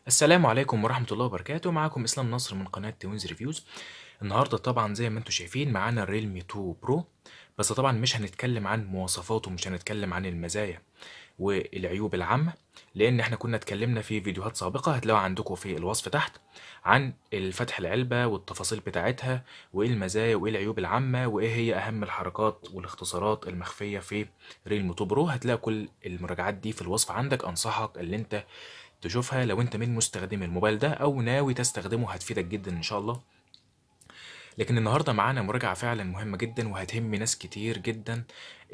السلام عليكم ورحمة الله وبركاته. معاكم إسلام نصر من قناة توينز ريفيوز. النهاردة طبعا زي ما انتم شايفين معانا الريلمي 2 برو، بس طبعا مش هنتكلم عن مواصفاته، مش هنتكلم عن المزايا والعيوب العامة، لأن احنا كنا اتكلمنا في فيديوهات سابقة هتلاقوا عندكم في الوصف تحت عن الفتح العلبة والتفاصيل بتاعتها وإيه المزايا وإيه العيوب العامة وإيه هي أهم الحركات والاختصارات المخفية في ريلمي 2 برو. هتلاقي كل المراجعات دي في الوصف عندك، أنصحك اللي انت تشوفها لو انت من مستخدمي الموبايل ده او ناوي تستخدمه، هتفيدك جدا ان شاء الله. لكن النهارده معانا مراجعه فعلا مهمه جدا وهتهم ناس كتير جدا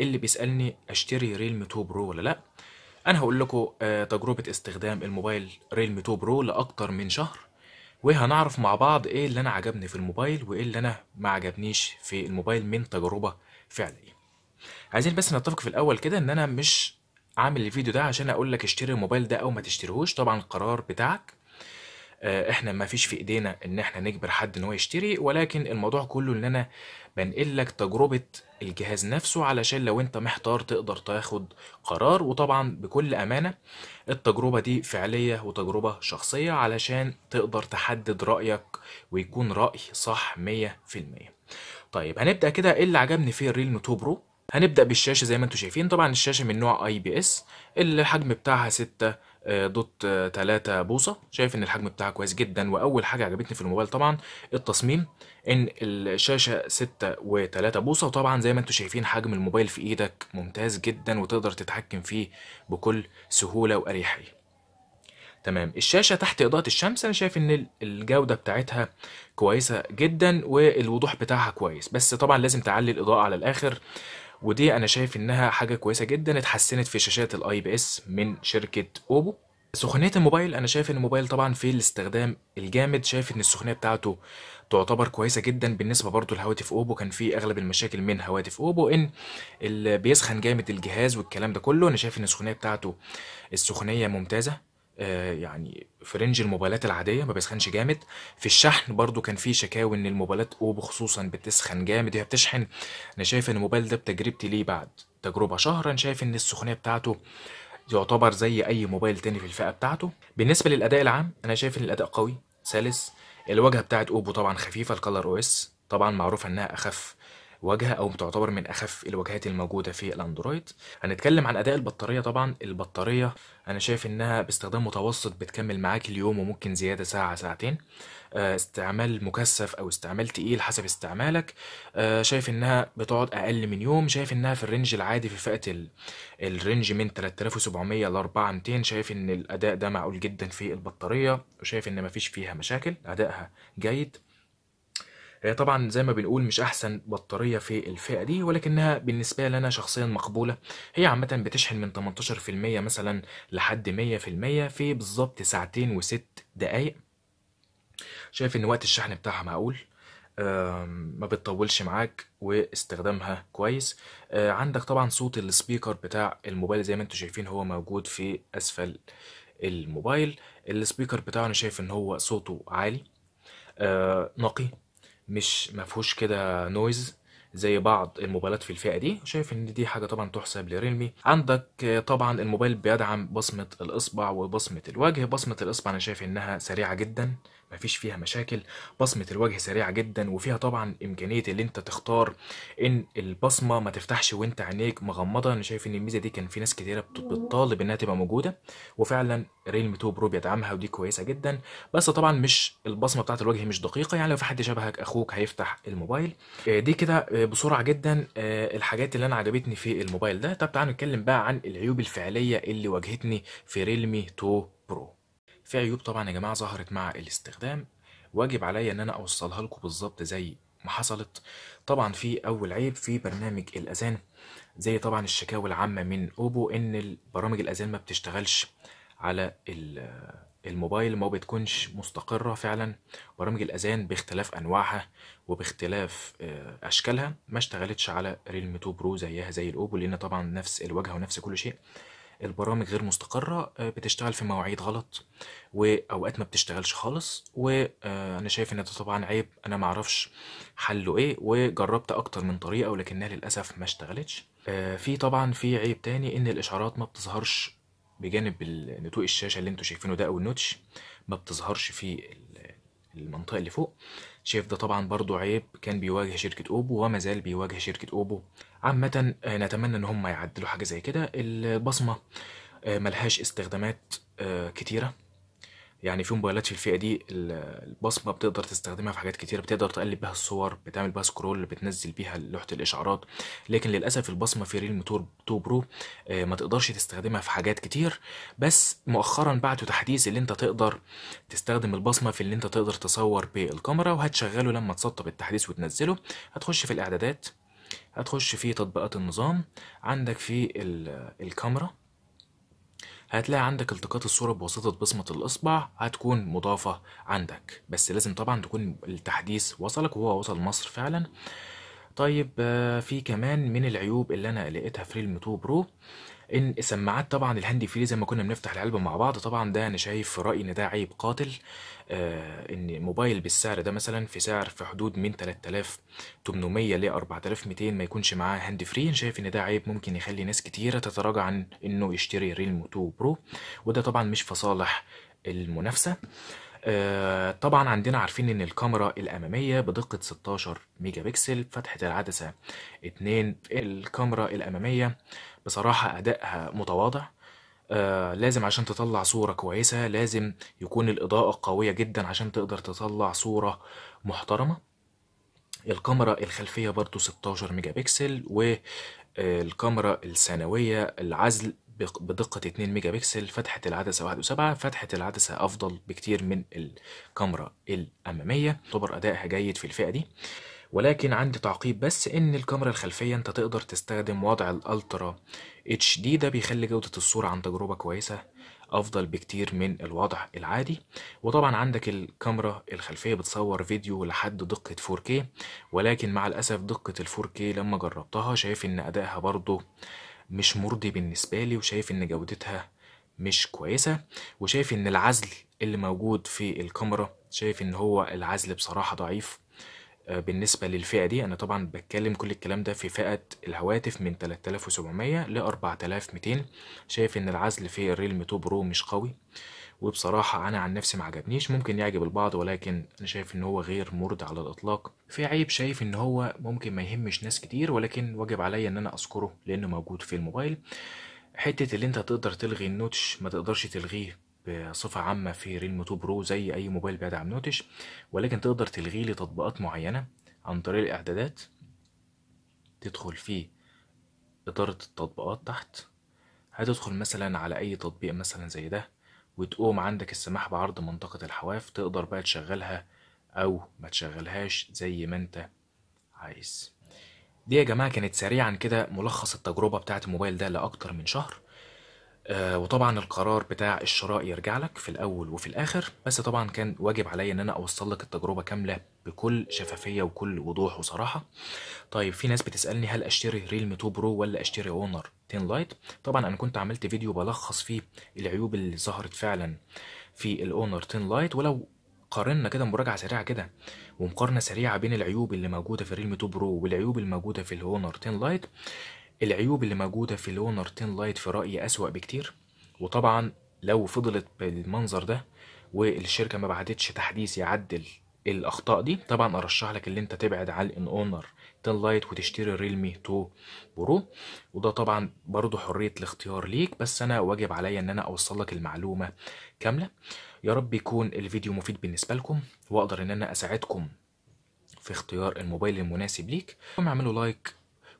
اللي بيسالني اشتري ريلمي 2 برو ولا لا. انا هقول لكم تجربه استخدام الموبايل ريلمي 2 برو لاكتر من شهر، وهنعرف مع بعض ايه اللي انا عجبني في الموبايل وايه اللي انا ما عجبنيش في الموبايل من تجربه فعليه. عايزين بس نتفق في الاول كده ان انا مش عامل الفيديو ده عشان اقول لك اشتري الموبايل ده او ما تشتريهوش، طبعا القرار بتاعك. احنا ما فيش في ايدينا ان احنا نجبر حد ان هو يشتري، ولكن الموضوع كله ان انا بنقل لك تجربة الجهاز نفسه علشان لو انت محتار تقدر تاخد قرار. وطبعا بكل امانة التجربة دي فعلية وتجربة شخصية علشان تقدر تحدد رأيك ويكون رأي صح 100%. طيب هنبدأ كده. ايه اللي عجبني في الريلمي 2 برو؟ هنبدأ بالشاشة زي ما انتم شايفين. طبعا الشاشة من نوع اي بي اس، الحجم بتاعها 6.3 بوصة. شايف ان الحجم بتاعها كويس جدا، واول حاجة عجبتني في الموبايل طبعا التصميم، ان الشاشة 6.3 بوصة. وطبعا زي ما انتم شايفين حجم الموبايل في ايدك ممتاز جدا وتقدر تتحكم فيه بكل سهولة وأريحية. تمام. الشاشة تحت إضاءة الشمس أنا شايف إن الجودة بتاعتها كويسة جدا والوضوح بتاعها كويس، بس طبعا لازم تعلي الإضاءة على الآخر، ودي أنا شايف إنها حاجة كويسة جدا اتحسنت في شاشات الأي بي إس من شركة أوبو. سخونية الموبايل أنا شايف إن الموبايل طبعا في الاستخدام الجامد، شايف إن السخونية بتاعته تعتبر كويسة جدا. بالنسبة برضو لهواتف أوبو كان في أغلب المشاكل من هواتف أوبو إن اللي بيسخن جامد الجهاز والكلام ده كله. أنا شايف إن السخونية بتاعته السخونية ممتازة، يعني في رينج الموبايلات العادية ما بيسخنش جامد. في الشحن برضو كان في شكاوي ان الموبايلات اوبو خصوصا بتسخن جامد وهي بتشحن. انا شايف ان الموبايل ده بتجربتي ليه بعد تجربة شهر، انا شايف ان السخونية بتاعته يعتبر زي اي موبايل تاني في الفئة بتاعته. بالنسبة للأداء العام انا شايف ان الأداء قوي سلس. الواجهة بتاعت اوبو طبعا خفيفة، الكالر او اس طبعا معروفة انها اخف واجهة او تعتبر من اخف الواجهات الموجودة في الاندرويد. هنتكلم عن اداء البطارية. طبعا البطارية انا شايف انها باستخدام متوسط بتكمل معاك اليوم وممكن زيادة ساعة ساعتين. استعمال مكثف او استعمال تقيل حسب استعمالك، شايف انها بتقعد اقل من يوم. شايف انها في الرينج العادي في فئة الرينج من 3700 ل 4200. شايف ان الاداء ده معقول جدا في البطارية، وشايف ان مفيش فيها مشاكل، ادائها جيد. هي طبعا زي ما بنقول مش احسن بطارية في الفئة دي، ولكنها بالنسبة لي انا شخصيا مقبولة. هي عامة بتشحن من 18% مثلا لحد 100% في بالظبط ساعتين وست دقايق. شايف ان وقت الشحن بتاعها معقول، ما بتطولش معاك واستخدامها كويس. عندك طبعا صوت السبيكر بتاع الموبايل زي ما انتم شايفين هو موجود في اسفل الموبايل. السبيكر بتاعه انا شايف ان هو صوته عالي، نقي، مش مفهوش كده نويز زي بعض الموبايلات في الفئة دي. شايف ان دي حاجة طبعا تحسب لريلمي. عندك طبعا الموبايل بيدعم بصمة الاصبع وبصمة الوجه. بصمة الاصبع انا شايف انها سريعة جدا مفيش فيها مشاكل. بصمة الوجه سريعة جدا، وفيها طبعا امكانية اللي انت تختار ان البصمة ما تفتحش وانت عينيك مغمضة. انا شايف ان الميزة دي كان في ناس كتيرة بتطالب انها تبقى موجودة، وفعلا ريلمي 2 برو بيدعمها ودي كويسة جدا. بس طبعا مش البصمه بتاعت الوجه مش دقيقه، يعني لو في حد شبهك اخوك هيفتح الموبايل. دي كده بسرعه جدا الحاجات اللي انا عجبتني في الموبايل ده. طب تعالوا نتكلم بقى عن العيوب الفعليه اللي واجهتني في ريلمي 2 برو. في عيوب طبعا يا جماعه ظهرت مع الاستخدام، واجب عليا ان انا اوصلها لكم بالظبط زي ما حصلت. طبعا في اول عيب في برنامج الاذان، زي طبعا الشكاوى العامة من اوبو ان برامج الاذان ما بتشتغلش على الموبايل، ما بتكونش مستقرة فعلا. برامج الاذان باختلاف انواعها وباختلاف اشكالها ما اشتغلتش على ريلمي 2 برو زيها زي الاوبو، لان طبعا نفس الواجهة ونفس كل شيء. البرامج غير مستقرة، بتشتغل في مواعيد غلط واوقات ما بتشتغلش خالص. وانا شايف ان ده طبعا عيب انا معرفش حله ايه، وجربت اكتر من طريقة ولكنها للاسف ما اشتغلتش. في طبعا في عيب تاني ان الاشعارات ما بتظهرش بجانب نتوء الشاشة اللي انتوا شايفينه ده او النوتش ما بتظهرش في المنطقة اللي فوق. شايف ده طبعا برضو عيب كان بيواجه شركة اوبو وما زال بيواجه شركة اوبو. عامة نتمنى ان هم يعدلوا حاجة زي كده. البصمة ملهاش استخدامات كتيرة، يعني في موبايلات في الفئة دي البصمة بتقدر تستخدمها في حاجات كتيرة، بتقدر تقلب بيها الصور، بتعمل بيها سكرول، بتنزل بيها لوحة الإشعارات. لكن للأسف البصمة في ريلمي 2 برو ما تقدرش تستخدمها في حاجات كتير. بس مؤخرا بعتوا تحديث اللي انت تقدر تستخدم البصمة في اللي انت تقدر تصور بالكاميرا، وهتشغله لما تسطب التحديث وتنزله. هتخش في الإعدادات، هتخش في تطبيقات النظام، عندك في الكاميرا هتلاقي عندك التقاط الصورة بواسطة بصمة الإصبع هتكون مضافة عندك، بس لازم طبعا تكون التحديث وصلك، وهو وصل مصر فعلا. طيب في كمان من العيوب اللي انا لقيتها في ريلمي 2 برو ان السماعات طبعا الهاندي فري زي ما كنا بنفتح العلبة مع بعض. طبعا ده انا شايف في رأيي ان ده عيب قاتل. ان موبايل بالسعر ده مثلا في سعر في حدود من 3800 ل 4200 ما يكونش معاه هاند فري، انا شايف ان ده عيب ممكن يخلي ناس كتيرة تتراجع عن انه يشتري ريلمي 2 برو، وده طبعا مش في صالح المنافسة. طبعا عندنا عارفين ان الكاميرا الامامية بدقة 16 ميجا بكسل، فتحة العدسة 2. الكاميرا الامامية بصراحة ادائها متواضع. لازم عشان تطلع صورة كويسة لازم يكون الإضاءة قوية جدا عشان تقدر تطلع صورة محترمة. الكاميرا الخلفية برضو 16 ميجا بكسل، والكاميرا الثانوية العزل بدقة 2 ميجا بكسل، فتحة العدسة 1.7. فتحة العدسة أفضل بكتير من الكاميرا الأمامية، تعتبر أدائها جيد في الفئة دي. ولكن عندي تعقيب بس ان الكاميرا الخلفية انت تقدر تستخدم وضع الالترا اتش دي، ده بيخلي جودة الصورة عن تجربة كويسة افضل بكتير من الوضع العادي. وطبعا عندك الكاميرا الخلفية بتصور فيديو لحد دقة 4K، ولكن مع الاسف دقة ال 4K لما جربتها شايف ان ادائها برضو مش مرضي بالنسبة لي، وشايف ان جودتها مش كويسة. وشايف ان العزل اللي موجود في الكاميرا، شايف ان هو العزل بصراحة ضعيف بالنسبة للفئة دي. أنا طبعا بتكلم كل الكلام ده في فئة الهواتف من 3700 ل 4200. شايف إن العزل في الريلمي 2 برو مش قوي، وبصراحة أنا عن نفسي معجبنيش. ممكن يعجب البعض ولكن أنا شايف إن هو غير مرضي على الإطلاق. في عيب شايف إن هو ممكن ما يهمش ناس كتير، ولكن واجب عليا إن أنا أذكره لأنه موجود في الموبايل. حتة اللي أنت تقدر تلغي النوتش ما تقدرش تلغيه بصفة عامة في ريلمي 2 برو زي أي موبايل بيدعم نوتش، ولكن تقدر تلغيه لتطبيقات معينة عن طريق الإعدادات. تدخل في إدارة التطبيقات تحت، هتدخل مثلا على أي تطبيق مثلا زي ده، وتقوم عندك السماح بعرض منطقة الحواف، تقدر بقى تشغلها أو ما تشغلهاش زي ما أنت عايز. دي يا جماعة كانت سريعا كده ملخص التجربة بتاعت الموبايل ده لأكتر من شهر. وطبعا القرار بتاع الشراء يرجع لك في الاول وفي الاخر، بس طبعا كان واجب عليا ان انا اوصل لك التجربة كاملة بكل شفافية وكل وضوح وصراحة. طيب في ناس بتسألني هل اشتري ريلمي 2 برو ولا اشتري اونر 10 لايت. طبعا انا كنت عملت فيديو بلخص فيه العيوب اللي ظهرت فعلا في الاونر 10 لايت، ولو قارنا كده مراجعة سريعة كده ومقارنة سريعة بين العيوب اللي موجودة في الريلمي 2 برو والعيوب اللي موجودة في الهونر 10 لايت، العيوب اللي موجودة في الهونر 10 لايت في رأيي أسوأ بكتير. وطبعا لو فضلت بالمنظر ده والشركة ما بعتتش تحديث يعدل الأخطاء دي، طبعا أرشح لك اللي أنت تبعد عن الأونر 10 لايت وتشتري الريلمي 2 برو. وده طبعا برضو حرية الاختيار ليك، بس أنا واجب عليا إن أنا أوصل لك المعلومة كاملة. يا رب يكون الفيديو مفيد بالنسبة لكم، وأقدر إن أنا أساعدكم في اختيار الموبايل المناسب ليك. اعملوا لايك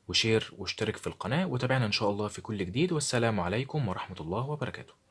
وشير واشترك في القناة، وتابعنا إن شاء الله في كل جديد. والسلام عليكم ورحمة الله وبركاته.